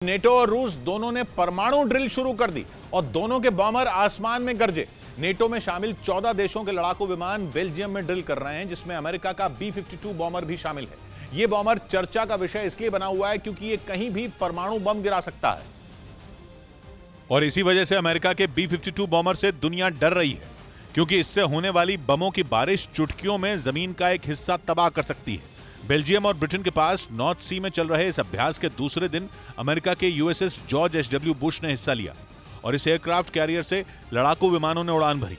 NATO और रूस दोनों ने परमाणु ड्रिल शुरू कर दी और दोनों के बॉमर आसमान में गरजे। नेटो में शामिल 14 देशों के लड़ाकू विमान बेल्जियम में ड्रिल कर रहे हैं, जिसमें अमेरिका का B-52 बॉमर भी शामिल है। यह बॉमर चर्चा का विषय इसलिए बना हुआ है क्योंकि यह कहीं भी परमाणु बम गिरा सकता है और इसी वजह से अमेरिका के B-52 बॉमर से दुनिया डर रही है, क्योंकि इससे होने वाली बमों की बारिश चुटकियों में जमीन का एक हिस्सा तबाह कर सकती है। बेल्जियम और ब्रिटेन के पास नॉर्थ सी में चल रहे इस अभ्यास के दूसरे दिन अमेरिका के USS जॉर्ज H.W. बुश ने हिस्सा लिया और इस एयरक्राफ्ट कैरियर से लड़ाकू विमानों ने उड़ान भरी।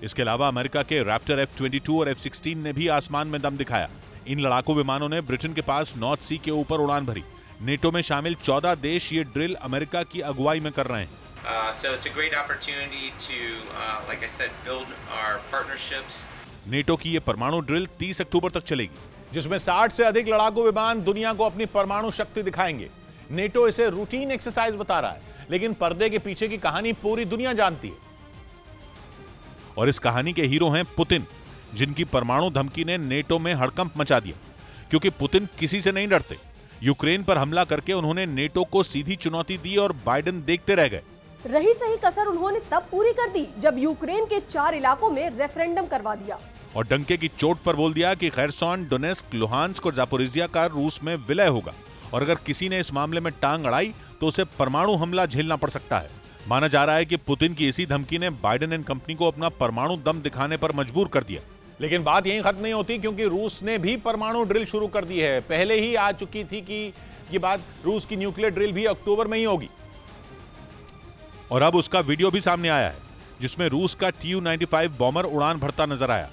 इसके अलावा अमेरिका के रैप्टर F-22 और F-16 ने भी आसमान में दम दिखाया। इन लड़ाकू विमानों ने ब्रिटेन के पास नॉर्थ सी के ऊपर उड़ान भरी। नेटो में शामिल 14 देश ये ड्रिल अमेरिका की अगुवाई में कर रहे हैं। So it's a great opportunity to, like I said, build our partnerships. NATO की ये परमाणु ड्रिल 30 अक्टूबर तक चलेगी, जिसमें 60 से अधिक लड़ाकू विमान दुनिया को अपनी परमाणु शक्ति दिखाएंगे। नेटो इसे रूटीन एक्सरसाइज बता रहा है, लेकिन पर्दे के पीछे की कहानी पूरी दुनिया जानती है। और इस कहानी के हीरो हैं पुतिन, जिनकी परमाणु धमकी ने नेटो में हड़कंप मचा दिया, क्योंकि पुतिन किसी से नहीं डरते। यूक्रेन पर हमला करके उन्होंने नेटो को सीधी चुनौती दी और बाइडेन देखते रह गए। रही सही कसर उन्होंने तब पूरी कर दी जब यूक्रेन के 4 इलाकों में रेफरेंडम करवा दिया और डंके की चोट पर बोल दिया कि खैरसॉन, डोनेस्क, लुहांस्क और जापोरिजिया का रूस में विलय होगा और अगर किसी ने इस मामले में टांग अड़ाई तो उसे परमाणु हमला झेलना पड़ सकता है। माना जा रहा है कि पुतिन की इसी धमकी ने बाइडेन एंड कंपनी को अपना परमाणु दम दिखाने पर मजबूर कर दिया। लेकिन बात यहीं खत्म नहीं होती, क्योंकि रूस ने भी परमाणु ड्रिल शुरू कर दी है। पहले ही आ चुकी थी कि ये बात, रूस की न्यूक्लियर ड्रिल भी अक्टूबर में ही होगी और अब उसका वीडियो भी सामने आया है, जिसमें रूस का Tu-95 बॉमर उड़ान भरता नजर आया।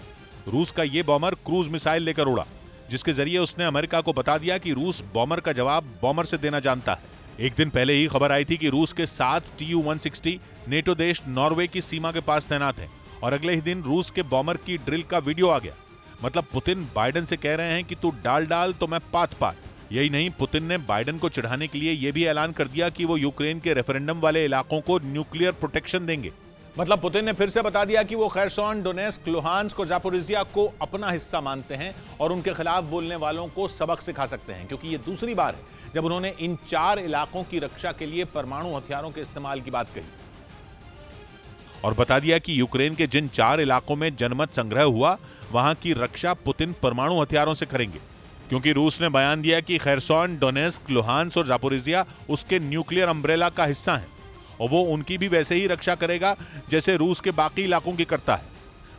रूस का ये बॉमर क्रूज मिसाइल लेकर उड़ा, जिसके जरिए उसने अमेरिका को बता दिया कि रूस बॉमर का जवाब बॉमर से देना जानता है। एक दिन पहले ही खबर आई थी कि रूस के 7 Tu-160 नेटो देश नॉर्वे की सीमा के पास तैनात हैं और अगले ही दिन रूस के बॉमर की ड्रिल का वीडियो आ गया। मतलब पुतिन बाइडेन से कह रहे हैं कि तू डाल डाल तो मैं पात पात। यही नहीं, पुतिन ने बाइडेन को चिढ़ाने के लिए यह भी ऐलान कर दिया कि वो यूक्रेन के रेफरेंडम वाले इलाकों को न्यूक्लियर प्रोटेक्शन देंगे। मतलब पुतिन ने फिर से बता दिया कि वो खैरसॉन, डोनेस्क, लुहांस्क और जापोरिजिया को अपना हिस्सा मानते हैं और उनके खिलाफ बोलने वालों को सबक सिखा सकते हैं, क्योंकि ये दूसरी बार है जब उन्होंने इन 4 इलाकों की रक्षा के लिए परमाणु हथियारों के इस्तेमाल की बात कही और बता दिया कि यूक्रेन के जिन 4 इलाकों में जनमत संग्रह हुआ, वहां की रक्षा पुतिन परमाणु हथियारों से करेंगे, क्योंकि रूस ने बयान दिया कि खैरसॉन, डोनेस्क, लुहांस्क और जापोरिजिया उसके न्यूक्लियर अम्ब्रेला का हिस्सा हैं और वो उनकी भी वैसे ही रक्षा करेगा जैसे रूस के बाकी इलाकों की करता है।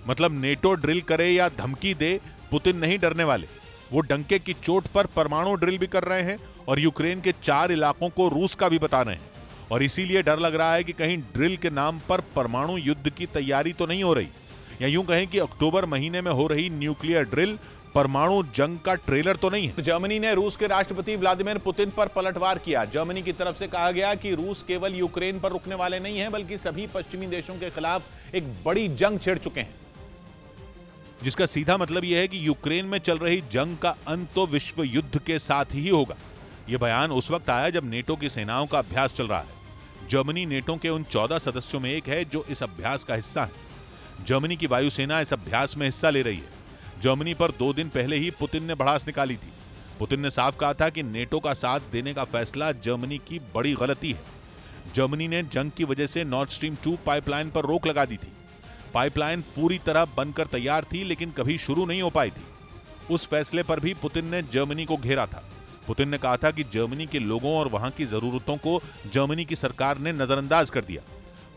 मतलब नेटो ड्रिल करे या धमकी दे, पुतिन नहीं डरने वाले। वो डंके की चोट पर परमाणु ड्रिल भी कर रहे हैं और यूक्रेन के 4 इलाकों को रूस का भी बता रहे हैं और इसीलिए डर लग रहा है कि कहीं ड्रिल के नाम पर परमाणु युद्ध की तैयारी तो नहीं हो रही, या यूं कहें कि अक्टूबर महीने में हो रही न्यूक्लियर ड्रिल परमाणु जंग का ट्रेलर तो नहीं है। जर्मनी ने रूस के राष्ट्रपति व्लादिमीर पुतिन पर पलटवार किया। जर्मनी की तरफ से कहा गया कि रूस केवल यूक्रेन पर रुकने वाले नहीं हैं, बल्कि सभी पश्चिमी देशों के खिलाफ एक बड़ी जंग छेड़ चुके हैं, जिसका सीधा मतलब यह है कि यूक्रेन में चल रही जंग का अंत तो विश्व युद्ध के साथ ही होगा। यह बयान उस वक्त आया जब नेटो की सेनाओं का अभ्यास चल रहा है। जर्मनी नेटो के उन 14 सदस्यों में एक है जो इस अभ्यास का हिस्सा है। जर्मनी की वायुसेना इस अभ्यास में हिस्सा ले रही है। जर्मनी पर 2 दिन पहले ही पुतिन ने भड़ास निकाली थी। पुतिन ने साफ कहा था कि नेटो का साथ देने का फैसला जर्मनी की बड़ी गलती है। जर्मनी ने जंग की वजह से नॉर्थ स्ट्रीम 2 पाइपलाइन पर रोक लगा दी थी। पाइपलाइन पूरी तरह बनकर तैयार थी, लेकिन कभी शुरू नहीं हो पाई थी। उस फैसले पर भी पुतिन ने जर्मनी को घेरा था। पुतिन ने कहा था कि जर्मनी के लोगों और वहां की जरूरतों को जर्मनी की सरकार ने नजरअंदाज कर दिया।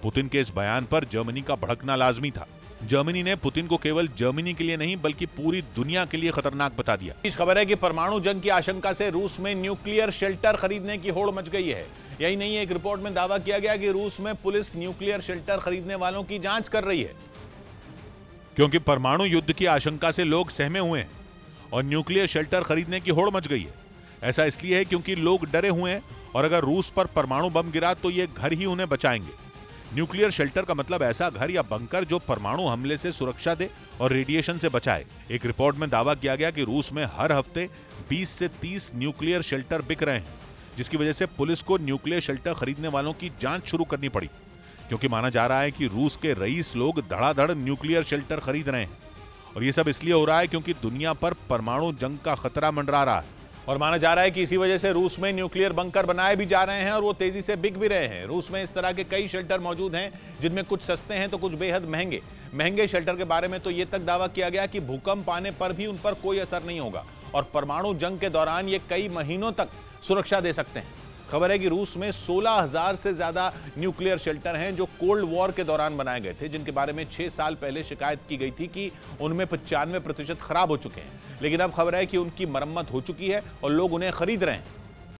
पुतिन के इस बयान पर जर्मनी का भड़कना लाजमी था। जर्मनी ने पुतिन को केवल जर्मनी के लिए नहीं बल्कि पूरी दुनिया के लिए खतरनाक बता दिया। इस खबर है कि परमाणु जंग की आशंका से रूस में न्यूक्लियर शेल्टर खरीदने की होड़ मच गई है। यही नहीं, एक रिपोर्ट में दावा किया गया कि रूस में पुलिस न्यूक्लियर शेल्टर खरीदने वालों की जांच कर रही है, क्योंकि परमाणु युद्ध की आशंका से लोग सहमे हुए हैं और न्यूक्लियर शेल्टर खरीदने की होड़ मच गई है। ऐसा इसलिए है क्योंकि लोग डरे हुए हैं और अगर रूस पर परमाणु बम गिरा तो ये घर ही उन्हें बचाएंगे। न्यूक्लियर शेल्टर का मतलब ऐसा घर या बंकर जो परमाणु हमले से सुरक्षा दे और रेडिएशन से बचाए। एक रिपोर्ट में दावा किया गया कि रूस में हर हफ्ते 20 से 30 न्यूक्लियर शेल्टर बिक रहे हैं, जिसकी वजह से पुलिस को न्यूक्लियर शेल्टर खरीदने वालों की जांच शुरू करनी पड़ी, क्योंकि माना जा रहा है कि रूस के रईस लोग धड़ाधड़ न्यूक्लियर शेल्टर खरीद रहे हैं और ये सब इसलिए हो रहा है क्योंकि दुनिया पर परमाणु जंग का खतरा मंडरा रहा है और माना जा रहा है कि इसी वजह से रूस में न्यूक्लियर बंकर बनाए भी जा रहे हैं और वो तेजी से बिक भी रहे हैं। रूस में इस तरह के कई शेल्टर मौजूद हैं जिनमें कुछ सस्ते हैं तो कुछ बेहद महंगे शेल्टर के बारे में तो ये तक दावा किया गया कि भूकंप आने पर भी उन पर कोई असर नहीं होगा और परमाणु जंग के दौरान ये कई महीनों तक सुरक्षा दे सकते हैं। खबर है कि रूस में 16,000 से ज्यादा न्यूक्लियर शेल्टर हैं जो कोल्ड वॉर के दौरान बनाए गए थे, जिनके बारे में 6 साल पहले शिकायत की गई थी कि उनमें 95% खराब हो चुके हैं। लेकिन अब खबर है कि उनकी मरम्मत हो चुकी है और लोग उन्हें खरीद रहे हैं।